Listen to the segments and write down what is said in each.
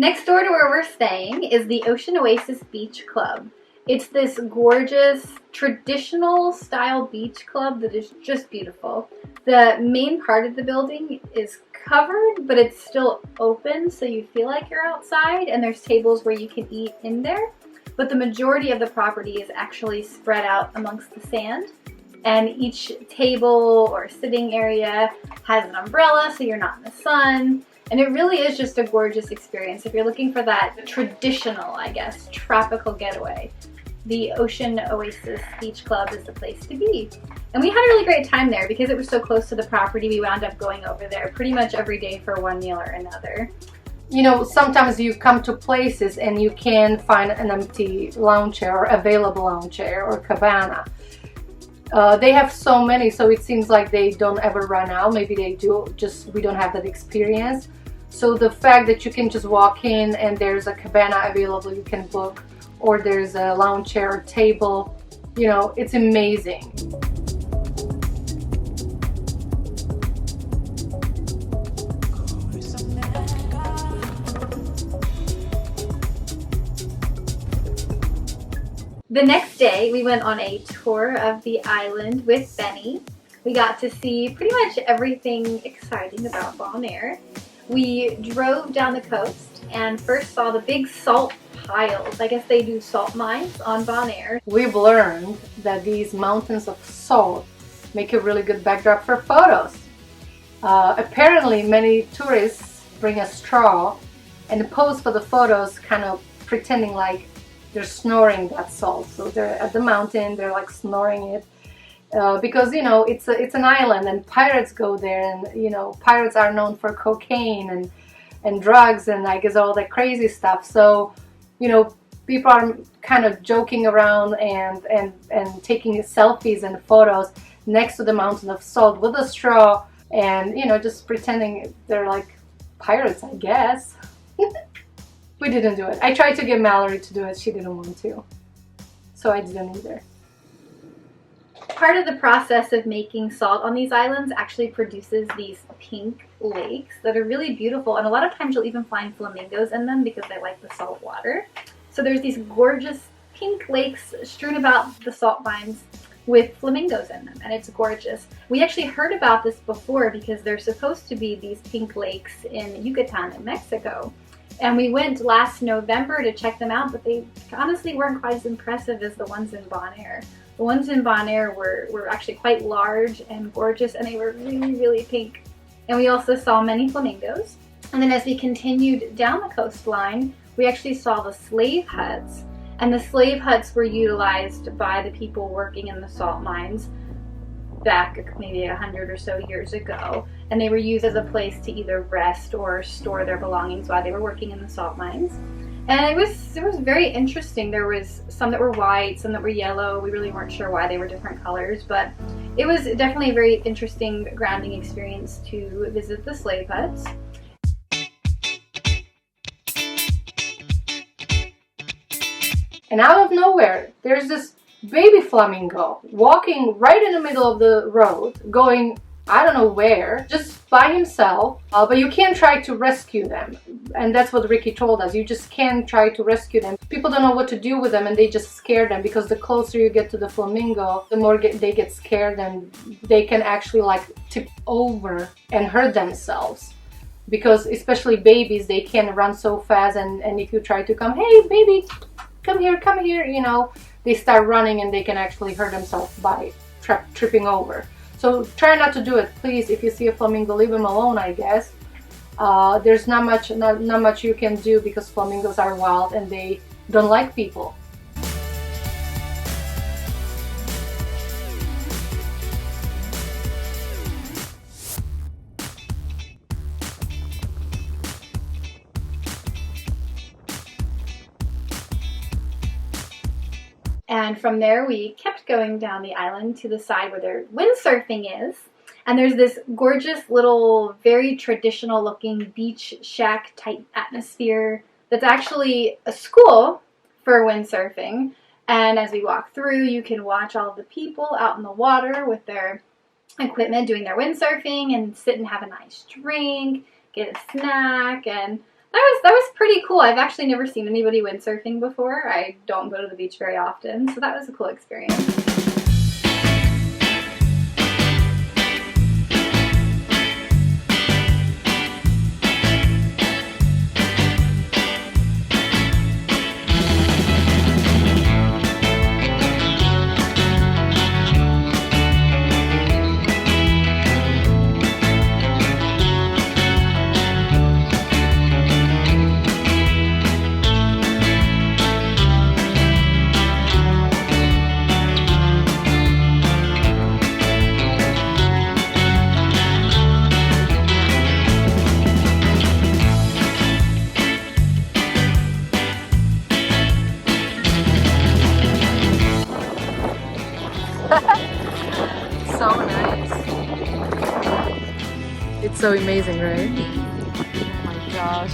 Next door to where we're staying is the Oasis Beach Club. It's this gorgeous, traditional style beach club that is just beautiful. The main part of the building is covered, but it's still open, so you feel like you're outside, and there's tables where you can eat in there. But the majority of the property is actually spread out amongst the sand, and each table or sitting area has an umbrella so you're not in the sun. And it really is just a gorgeous experience. If you're looking for that traditional, I guess, tropical getaway, the Oasis Beach Club is the place to be. And we had a really great time there because it was so close to the property. We wound up going over there pretty much every day for one meal or another. You know, sometimes you come to places and you can find an empty lounge chair or available lounge chair or cabana. They have so many, so it seems like they don't ever run out. Maybe they do, just we don't have that experience. So the fact that you can just walk in and there's a cabana available you can book, or there's a lounge chair or table, you know, it's amazing. The next day, we went on a tour of the island with Benny. We got to see pretty much everything exciting about Bonaire. We drove down the coast and first saw the big salt piles. I guess they do salt mines on Bonaire. We've learned that these mountains of salt make a really good backdrop for photos. Apparently, many tourists bring a straw and pose for the photos, kind of pretending like they're snoring that salt. So they're at the mountain, they're like snoring it. Because, you know, it's an island and pirates go there, and, you know, pirates are known for cocaine and drugs and I guess all that crazy stuff. So, you know, people are kind of joking around and taking selfies and photos next to the mountain of salt with a straw and, you know, just pretending they're like pirates, I guess. We didn't do it. I tried to get Mallory to do it. She didn't want to. So I didn't either. Part of the process of making salt on these islands actually produces these pink lakes that are really beautiful, and a lot of times you'll even find flamingos in them because they like the salt water. So there's these gorgeous pink lakes strewn about the salt mines with flamingos in them, and it's gorgeous. We actually heard about this before because there's supposed to be these pink lakes in Yucatan in Mexico. And we went last November to check them out, but they honestly weren't quite as impressive as the ones in Bonaire. The ones in Bonaire were actually quite large and gorgeous, and they were really, really pink. And we also saw many flamingos. And then as we continued down the coastline, we actually saw the slave huts. And the slave huts were utilized by the people working in the salt mines back maybe 100 or so years ago. And they were used as a place to either rest or store their belongings while they were working in the salt mines. And it was very interesting. There was some that were white, some that were yellow. We really weren't sure why they were different colors, but it was definitely a very interesting grounding experience to visit the slave huts. And out of nowhere, there's this baby flamingo walking right in the middle of the road, going I don't know where, just by himself, but you can't try to rescue them. And that's what Ricky told us. You just can't try to rescue them. People don't know what to do with them, and they just scare them, because the closer you get to the flamingo, the more they get scared, and they can actually like tip over and hurt themselves. Because especially babies, they can run so fast, and if you try to come, hey baby, come here, you know, they start running and they can actually hurt themselves by tripping over. So try not to do it, please. If you see a flamingo, leave him alone, I guess. There's not much you can do, because flamingos are wild and they don't like people. And from there we kept going down the island to the side where their windsurfing is. And there's this gorgeous little, very traditional looking beach shack type atmosphere that's actually a school for windsurfing. And as we walk through, you can watch all of the people out in the water with their equipment doing their windsurfing, and sit and have a nice drink, get a snack, and That was pretty cool. I've actually never seen anybody windsurfing before. I don't go to the beach very often, so that was a cool experience. So nice. It's so amazing, right? Oh my gosh.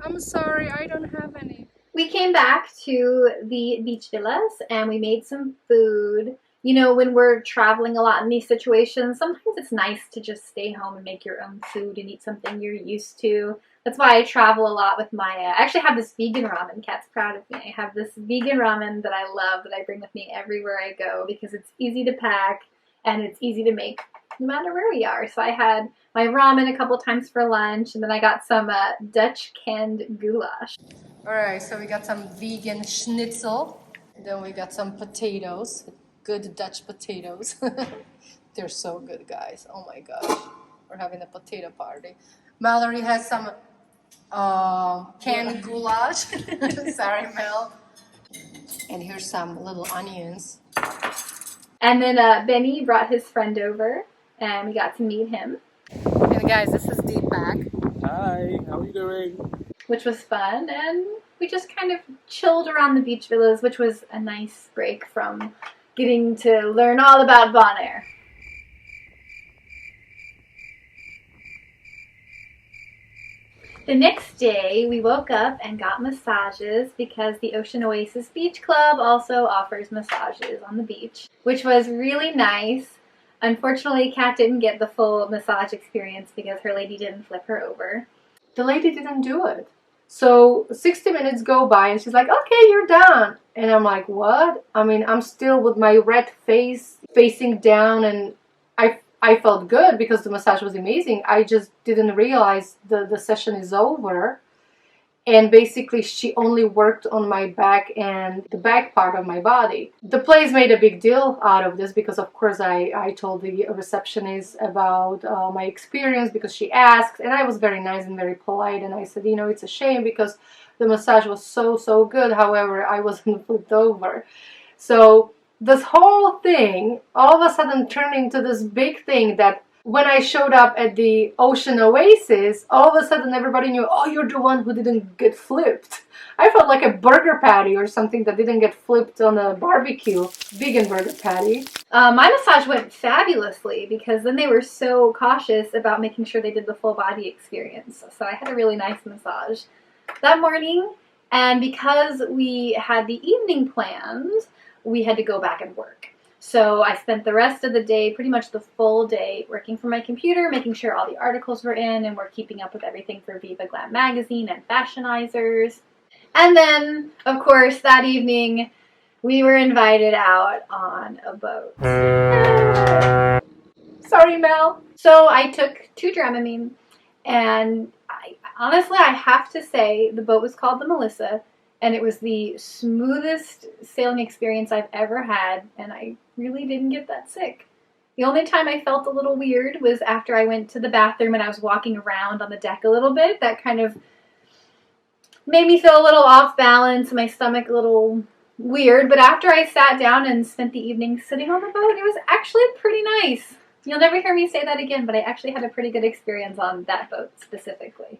I'm sorry, I don't have any. We came back to the beach villas and we made some food. You know, when we're traveling a lot in these situations, sometimes it's nice to just stay home and make your own food and eat something you're used to. That's why I travel a lot with Maya. I actually have this vegan ramen. Kat's proud of me. I have this vegan ramen that I love that I bring with me everywhere I go because it's easy to pack and it's easy to make no matter where we are. So I had my ramen a couple times for lunch, and then I got some Dutch canned goulash. Alright, so we got some vegan schnitzel. Then we got some potatoes. Good Dutch potatoes. They're so good, guys. Oh my gosh. We're having a potato party. Mallory has some canned goulash. Sorry, Mel. And here's some little onions. And then Benny brought his friend over, and we got to meet him. And guys, this is Deepak. Hi, how are you doing? Which was fun, and we just kind of chilled around the beach villas, which was a nice break from getting to learn all about Bonaire. The next day, we woke up and got massages because the Ocean Oasis Beach Club also offers massages on the beach, which was really nice. Unfortunately, Kat didn't get the full massage experience because her lady didn't flip her over. The lady didn't do it. So 60 minutes go by and she's like, okay, you're done. And I'm like, what? I mean, I'm still with my red face facing down, and I felt good because the massage was amazing. I just didn't realize the session is over. And basically she only worked on my back and the back part of my body. The place made a big deal out of this because of course I told the receptionist about my experience because she asked, and I was very nice and very polite, and I said, you know, it's a shame because the massage was so good, however I wasn't flipped over. So this whole thing all of a sudden turned into this big thing that when I showed up at the Ocean Oasis, all of a sudden everybody knew, oh, you're the one who didn't get flipped. I felt like a burger patty or something that didn't get flipped on a barbecue. Vegan burger patty. My massage went fabulously because then they were so cautious about making sure they did the full body experience. So I had a really nice massage that morning. And because we had the evening planned, we had to go back and work. So I spent the rest of the day, pretty much the full day, working from my computer, making sure all the articles were in, and we're keeping up with everything for VIVA GLAM magazine and Fashionizers. And then, of course, that evening, we were invited out on a boat. Sorry, Mel. So I took 2 Dramamine, and Honestly, I have to say the boat was called the Melissa, and it was the smoothest sailing experience I've ever had, and I really didn't get that sick. The only time I felt a little weird was after I went to the bathroom and I was walking around on the deck a little bit. That kind of made me feel a little off balance, my stomach a little weird, but after I sat down and spent the evening sitting on the boat, it was actually pretty nice. You'll never hear me say that again, but I actually had a pretty good experience on that boat specifically.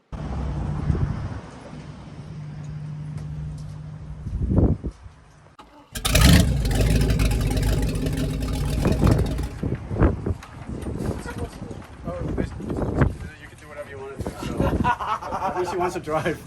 I think she wants to drive.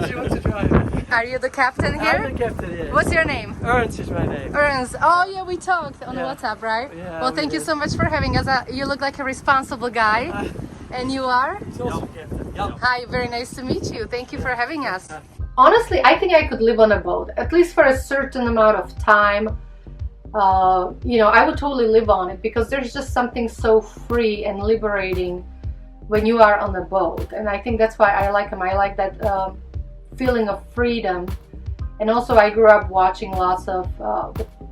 She wants to drive. Are you the captain here? I'm the captain, yes. What's your name? Ernst is my name. Ernst. Oh yeah, we talked on the Yeah. WhatsApp, right? Yeah, well, we thank you did. so much for having us. You look like a responsible guy. And you are? He's also captain. Hi, very nice to meet you. Thank you for having us. Honestly, I think I could live on a boat, at least for a certain amount of time. You know, I would totally live on it because there's just something so free and liberating when you are on the boat. And I think that's why I like them. I like that feeling of freedom. And also I grew up watching lots of,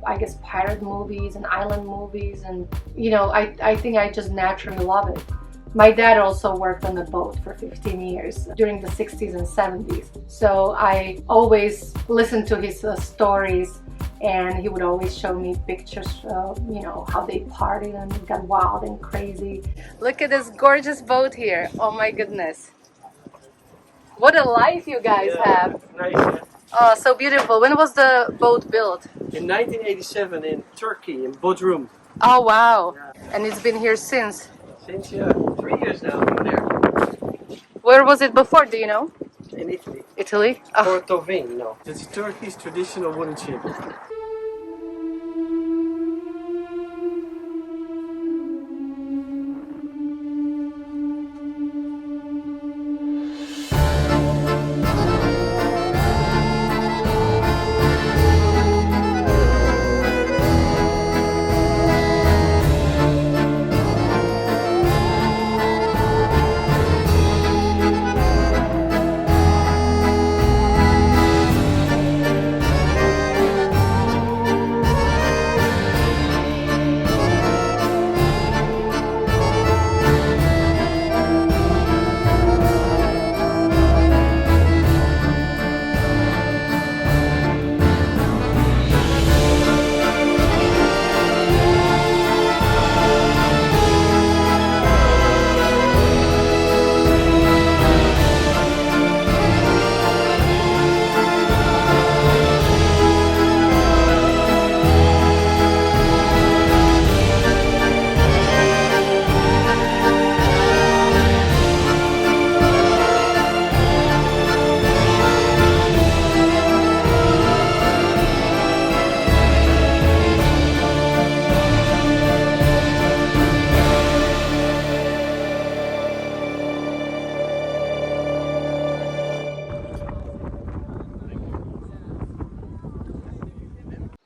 I guess, pirate movies and island movies. And, you know, I think I just naturally love it. My dad also worked on the boat for 15 years during the 60s and 70s. So I always listened to his stories, and he would always show me pictures of, you know, how they partied and got wild and crazy. Look at this gorgeous boat here. Oh my goodness. What a life you guys have. It's nice. Yeah. Oh, so beautiful. When was the boat built? In 1987 in Turkey, in Bodrum. Oh wow. And it's been here since. Since 3 years now, I'm there. Where was it before, do you know? In Italy. Italy? Oh. Portovino. It's Turkey's traditional wooden ship.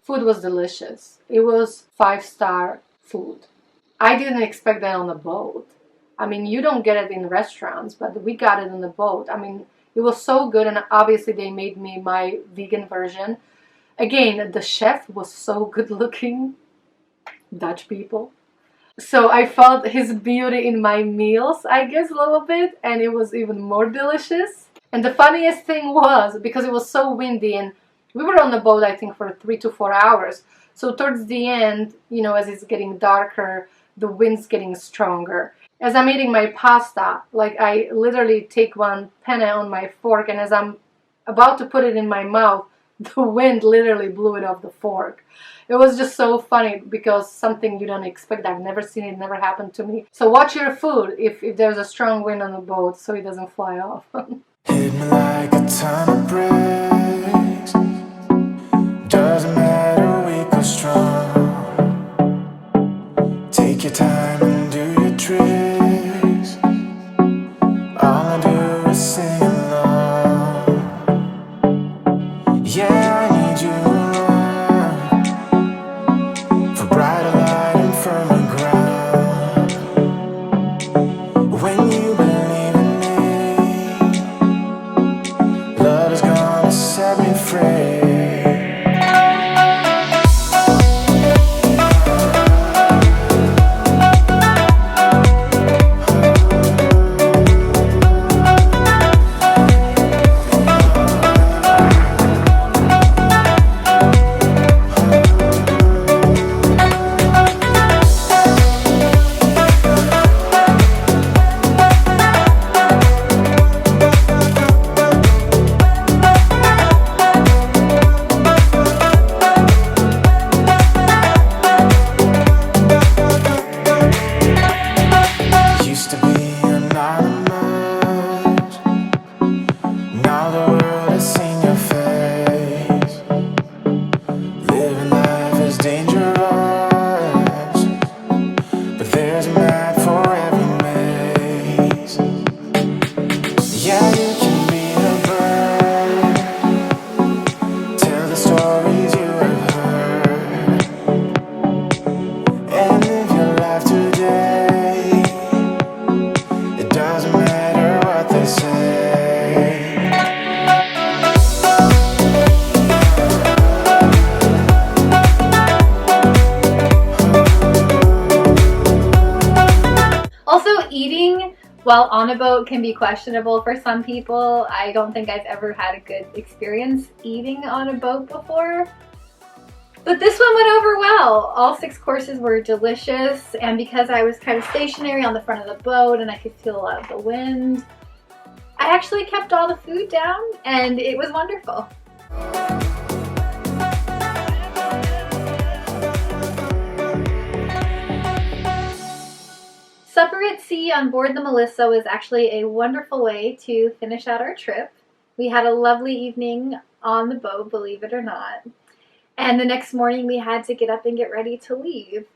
Food was delicious. It was 5-star food. I didn't expect that on the boat. I mean, you don't get it in restaurants, but we got it on the boat. I mean, it was so good, and obviously they made me my vegan version. Again, the chef was so good looking. Dutch people. So I felt his beauty in my meals, I guess, a little bit, and it was even more delicious. And the funniest thing was, because it was so windy, and we were on the boat, I think, for 3 to 4 hours. So towards the end, you know, as it's getting darker, the wind's getting stronger. As I'm eating my pasta, like I literally take one penne on my fork, and as I'm about to put it in my mouth, the wind literally blew it off the fork. It was just so funny because something you don't expect. I've never seen it, never happened to me. So watch your food if there's a strong wind on the boat so it doesn't fly off. Hit me like a ton of bricks. Doesn't matter, weak or strong. Take your time and do your tricks. All I do is sing along. Yeah, I need you around for brighter light and firmer ground. When you believe in me, While on a boat can be questionable for some people, I don't think I've ever had a good experience eating on a boat before. But this one went over well. All 6 courses were delicious, and because I was kind of stationary on the front of the boat and I could feel a lot of the wind, I actually kept all the food down and it was wonderful. Supper at sea on board the Melissa was actually a wonderful way to finish out our trip. We had a lovely evening on the boat, believe it or not. And the next morning we had to get up and get ready to leave.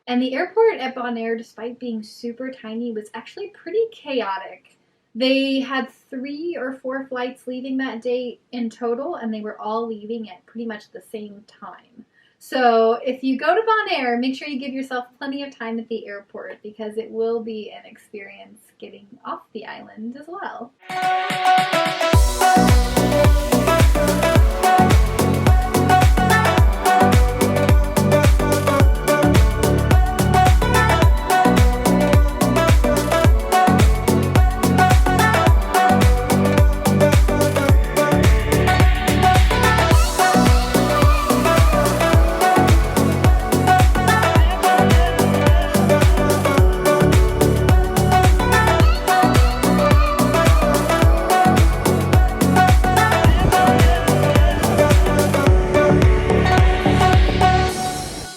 And the airport at Bonaire, despite being super tiny, was actually pretty chaotic. They had 3 or 4 flights leaving that day in total, and they were all leaving at pretty much the same time. So if you go to Bonaire, make sure you give yourself plenty of time at the airport because it will be an experience getting off the island as well.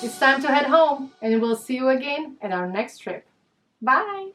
It's time to head home, and we'll see you again at our next trip. Bye!